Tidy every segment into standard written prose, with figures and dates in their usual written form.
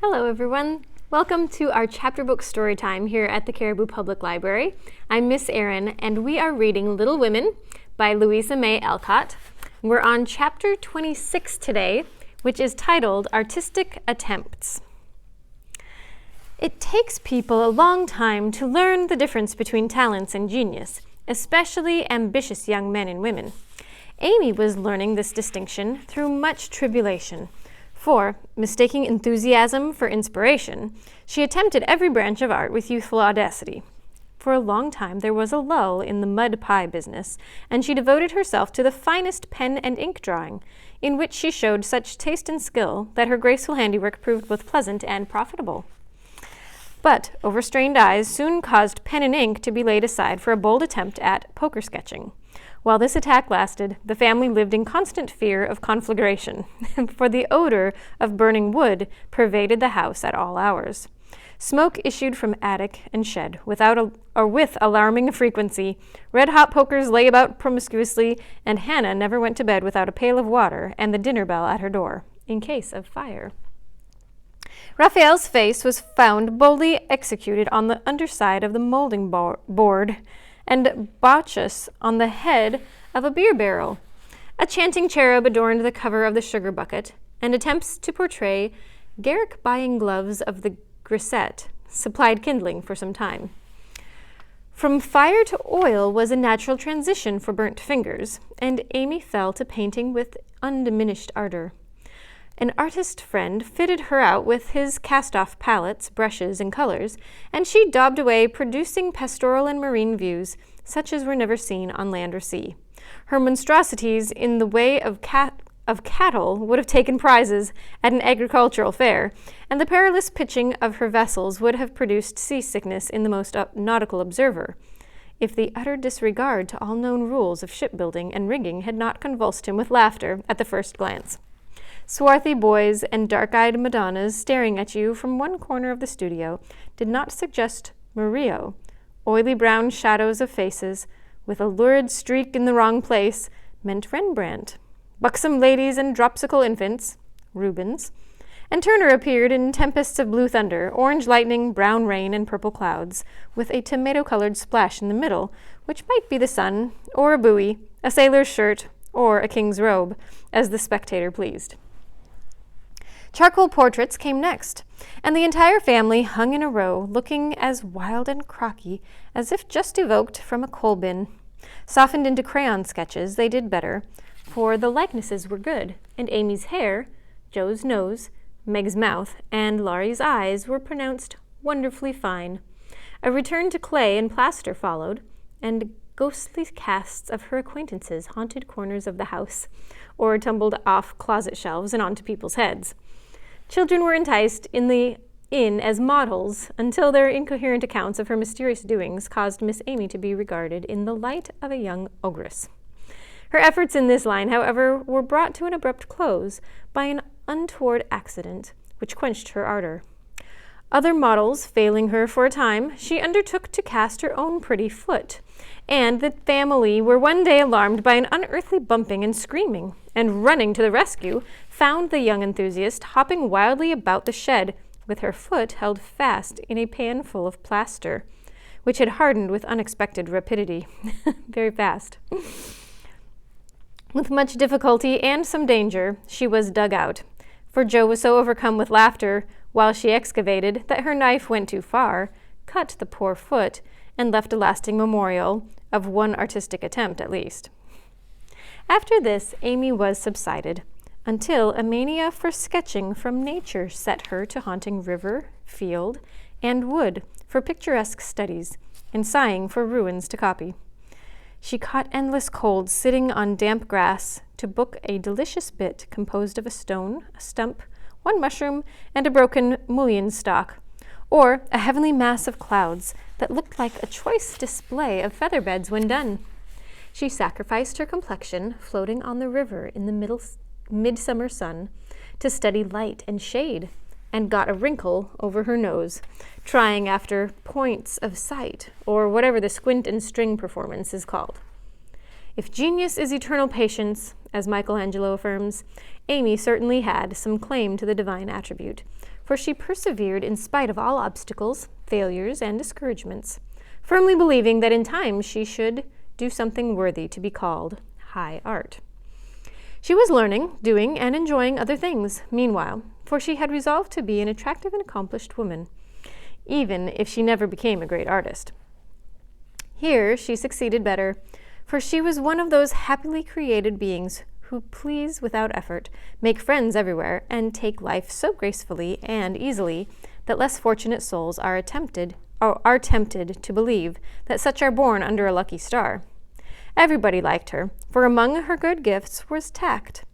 Hello everyone! Welcome to our chapter book story time here at the Caribou Public Library. I'm Miss Erin and we are reading Little Women by Louisa May Alcott. We're on chapter 26 today, which is titled Artistic Attempts. It takes people a long time to learn the difference between talents and genius, especially ambitious young men and women. Amy was learning this distinction through much tribulation. For, mistaking enthusiasm for inspiration, she attempted every branch of art with youthful audacity. For a long time there was a lull in the mud pie business, and she devoted herself to the finest pen and ink drawing, in which she showed such taste and skill that her graceful handiwork proved both pleasant and profitable. But overstrained eyes soon caused pen and ink to be laid aside for a bold attempt at poker sketching. While this attack lasted, the family lived in constant fear of conflagration, for the odor of burning wood pervaded the house at all hours. Smoke issued from attic and shed with alarming frequency. Red-hot pokers lay about promiscuously, and Hannah never went to bed without a pail of water and the dinner bell at her door, in case of fire. Raphael's face was found boldly executed on the underside of the molding board, and Bacchus on the head of a beer barrel. A chanting cherub adorned the cover of the sugar bucket, and attempts to portray Garrick buying gloves of the grisette supplied kindling for some time. From fire to oil was a natural transition for burnt fingers, and Amy fell to painting with undiminished ardor. An artist friend fitted her out with his cast-off palettes, brushes, and colors, and she daubed away, producing pastoral and marine views, such as were never seen on land or sea. Her monstrosities in the way of cattle would have taken prizes at an agricultural fair, and the perilous pitching of her vessels would have produced seasickness in the most nautical observer, if the utter disregard to all known rules of shipbuilding and rigging had not convulsed him with laughter at the first glance. Swarthy boys and dark-eyed Madonnas staring at you from one corner of the studio did not suggest Murillo. Oily brown shadows of faces, with a lurid streak in the wrong place, meant Rembrandt. Buxom ladies and dropsical infants, Rubens. And Turner appeared in tempests of blue thunder, orange lightning, brown rain, and purple clouds, with a tomato-colored splash in the middle, which might be the sun, or a buoy, a sailor's shirt, or a king's robe, as the spectator pleased. Charcoal portraits came next, and the entire family hung in a row, looking as wild and crocky as if just evoked from a coal bin. Softened into crayon sketches, they did better, for the likenesses were good, and Amy's hair, Joe's nose, Meg's mouth, and Laurie's eyes were pronounced wonderfully fine. A return to clay and plaster followed, and ghostly casts of her acquaintances haunted corners of the house, or tumbled off closet shelves and onto people's heads. Children were enticed in as models until their incoherent accounts of her mysterious doings caused Miss Amy to be regarded in the light of a young ogress. Her efforts in this line, however, were brought to an abrupt close by an untoward accident, which quenched her ardor. Other models failing her for a time, she undertook to cast her own pretty foot, and the family were one day alarmed by an unearthly bumping and screaming, and running to the rescue, found the young enthusiast hopping wildly about the shed, with her foot held fast in a pan full of plaster, which had hardened with unexpected rapidity. Very fast. With much difficulty and some danger, she was dug out, for Joe was so overcome with laughter while she excavated that her knife went too far, cut the poor foot, and left a lasting memorial of one artistic attempt at least. After this, Amy was subsided, until a mania for sketching from nature set her to haunting river, field, and wood for picturesque studies, and sighing for ruins to copy. She caught endless colds sitting on damp grass to book a delicious bit composed of a stone, a stump, one mushroom, and a broken mullein stalk, or a heavenly mass of clouds that looked like a choice display of feather beds when done. She sacrificed her complexion, floating on the river in the midsummer sun, to study light and shade, and got a wrinkle over her nose, trying after points of sight, or whatever the squint and string performance is called. If genius is eternal patience, as Michelangelo affirms, Amy certainly had some claim to the divine attribute, for she persevered in spite of all obstacles, failures, and discouragements, firmly believing that in time she should do something worthy to be called high art. She was learning, doing, and enjoying other things, meanwhile, for she had resolved to be an attractive and accomplished woman, even if she never became a great artist. Here she succeeded better, for she was one of those happily created beings who please without effort, make friends everywhere, and take life so gracefully and easily that less fortunate souls are tempted to believe that such are born under a lucky star. Everybody liked her, for among her good gifts was tact.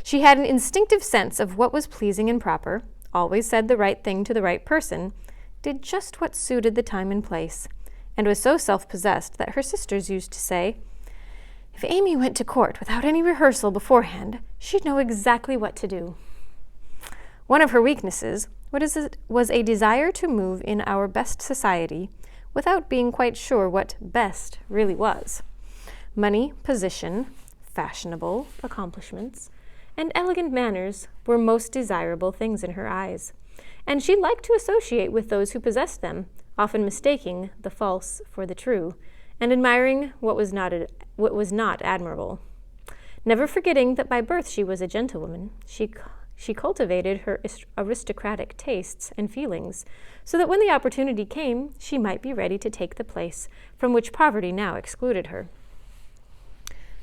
She had an instinctive sense of what was pleasing and proper, always said the right thing to the right person, did just what suited the time and place, and was so self-possessed that her sisters used to say, "If Amy went to court without any rehearsal beforehand, she'd know exactly what to do." One of her weaknesses was a desire to move in our best society without being quite sure what best really was. Money, position, fashionable accomplishments, and elegant manners were most desirable things in her eyes, and she liked to associate with those who possessed them, often mistaking the false for the true, and admiring what was not admirable. Never forgetting that by birth she was a gentlewoman, she cultivated her aristocratic tastes and feelings, so that when the opportunity came, she might be ready to take the place from which poverty now excluded her.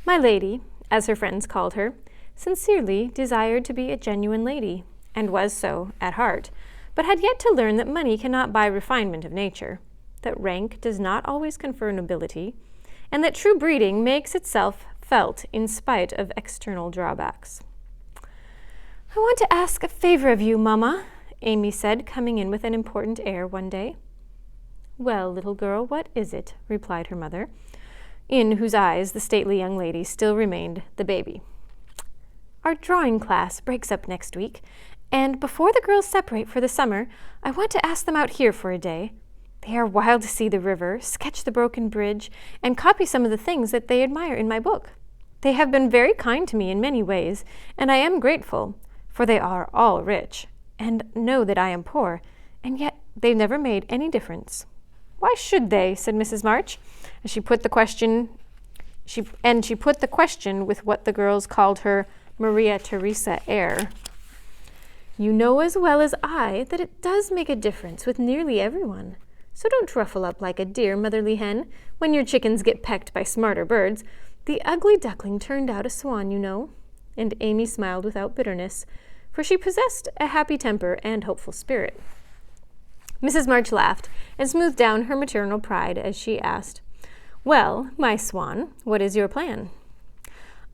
My lady, as her friends called her, sincerely desired to be a genuine lady, and was so at heart, but had yet to learn that money cannot buy refinement of nature, that rank does not always confer nobility, and that true breeding makes itself felt in spite of external drawbacks. "I want to ask a favor of you, Mamma," Amy said, coming in with an important air one day. "Well, little girl, what is it?" replied her mother, in whose eyes the stately young lady still remained the baby. "Our drawing class breaks up next week, and before the girls separate for the summer, I want to ask them out here for a day. They are wild to see the river, sketch the broken bridge, and copy some of the things that they admire in my book. They have been very kind to me in many ways, and I am grateful, for they are all rich, and know that I am poor, and yet they've never made any difference." "Why should they?" said Mrs. March, as she put the question with what the girls called her Maria Theresa air. "You know as well as I that it does make a difference with nearly everyone. So don't ruffle up like a dear motherly hen when your chickens get pecked by smarter birds. The ugly duckling turned out a swan, you know." And Amy smiled without bitterness, for she possessed a happy temper and hopeful spirit. Mrs. March laughed and smoothed down her maternal pride as she asked, "Well, my swan, what is your plan?"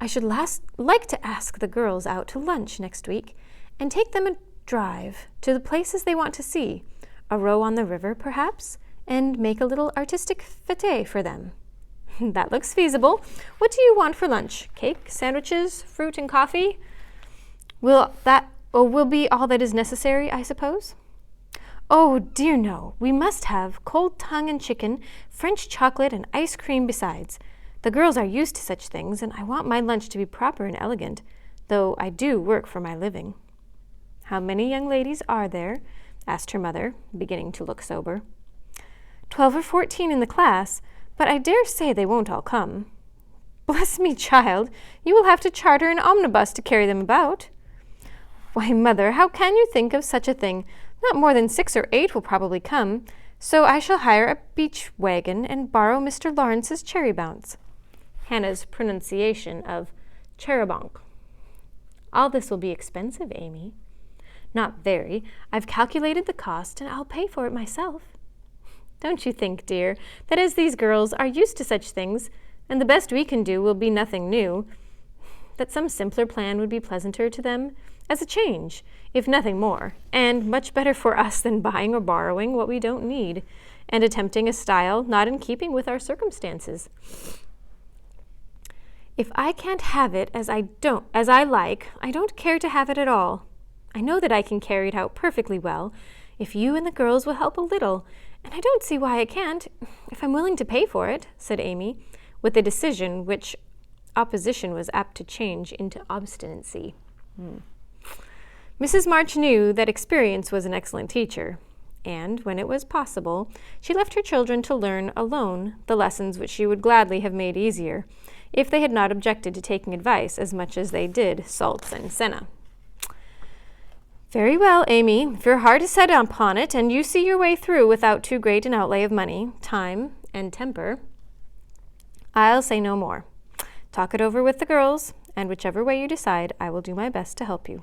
"I should like to ask the girls out to lunch next week and take them a drive to the places they want to see, a row on the river, perhaps, and make a little artistic fete for them." "That looks feasible. What do you want for lunch? Cake, sandwiches, fruit, and coffee? Will be all that is necessary, I suppose?" "Oh, dear no. We must have cold tongue and chicken, French chocolate, and ice cream besides. The girls are used to such things, and I want my lunch to be proper and elegant, though I do work for my living." "How many young ladies are there?" asked her mother, beginning to look sober. 12 or 14 in the class, but I dare say they won't all come." "Bless me, child, you will have to charter an omnibus to carry them about." "Why, Mother, how can you think of such a thing? Not more than 6 or 8 will probably come, so I shall hire a beach wagon and borrow Mr. Lawrence's cherry bounce." Hannah's pronunciation of cherubonk. "All this will be expensive, Amy." "Not very. I've calculated the cost, and I'll pay for it myself." "Don't you think, dear, that as these girls are used to such things, and the best we can do will be nothing new, that some simpler plan would be pleasanter to them as a change, if nothing more, and much better for us than buying or borrowing what we don't need, and attempting a style not in keeping with our circumstances?" "If I can't have it as I like, I don't care to have it at all. I know that I can carry it out perfectly well, if you and the girls will help a little, and I don't see why I can't, if I'm willing to pay for it," said Amy, with a decision which opposition was apt to change into obstinacy. Mrs. March knew that experience was an excellent teacher, and, when it was possible, she left her children to learn alone the lessons which she would gladly have made easier, if they had not objected to taking advice as much as they did Salts and senna. "Very well, Amy, if your heart is set upon it, and you see your way through without too great an outlay of money, time, and temper, I'll say no more. Talk it over with the girls, and whichever way you decide, I will do my best to help you."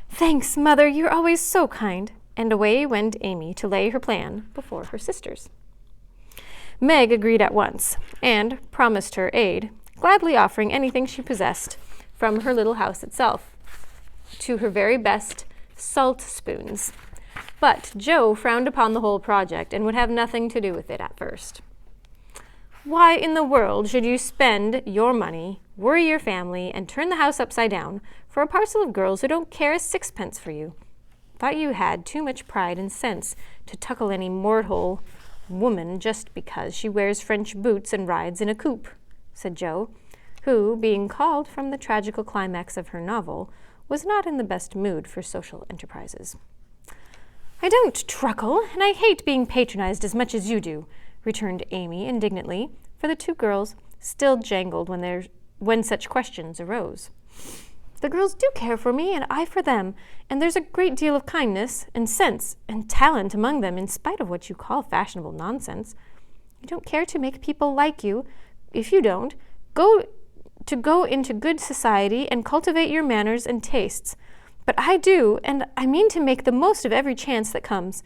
"Thanks, Mother, you're always so kind." And away went Amy to lay her plan before her sisters. Meg agreed at once, and promised her aid, gladly offering anything she possessed, from her little house itself to her very best salt spoons. But Joe frowned upon the whole project and would have nothing to do with it at first. "Why in the world should you spend your money, worry your family, and turn the house upside down for a parcel of girls who don't care a sixpence for you? Thought you had too much pride and sense to tuckle any mortal woman just because she wears French boots and rides in a coupe," said Joe, who, being called from the tragical climax of her novel, was not in the best mood for social enterprises. "I don't truckle, and I hate being patronized as much as you do," returned Amy indignantly, for the two girls still jangled when such questions arose. "The girls do care for me, and I for them, and there's a great deal of kindness and sense and talent among them, in spite of what you call fashionable nonsense. You don't care to make people like you. If you don't, go into good society and cultivate your manners and tastes. But I do, and I mean to make the most of every chance that comes.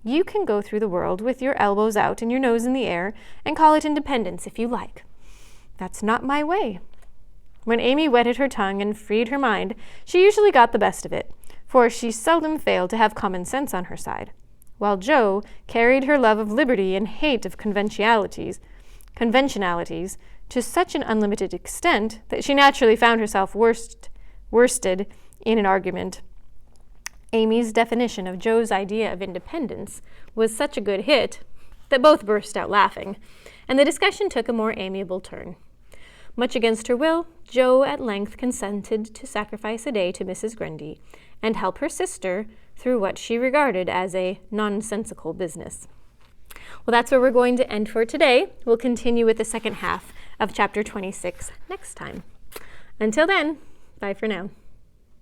You can go through the world with your elbows out and your nose in the air, and call it independence if you like. That's not my way." When Amy wetted her tongue and freed her mind, she usually got the best of it, for she seldom failed to have common sense on her side, while Joe carried her love of liberty and hate of conventionalities to such an unlimited extent that she naturally found herself worsted in an argument. Amy's definition of Joe's idea of independence was such a good hit that both burst out laughing, and the discussion took a more amiable turn. Much against her will, Joe at length consented to sacrifice a day to Mrs. Grundy and help her sister through what she regarded as a nonsensical business. Well, that's where we're going to end for today. We'll continue with the second half of chapter 26 next time. Until then, bye for now.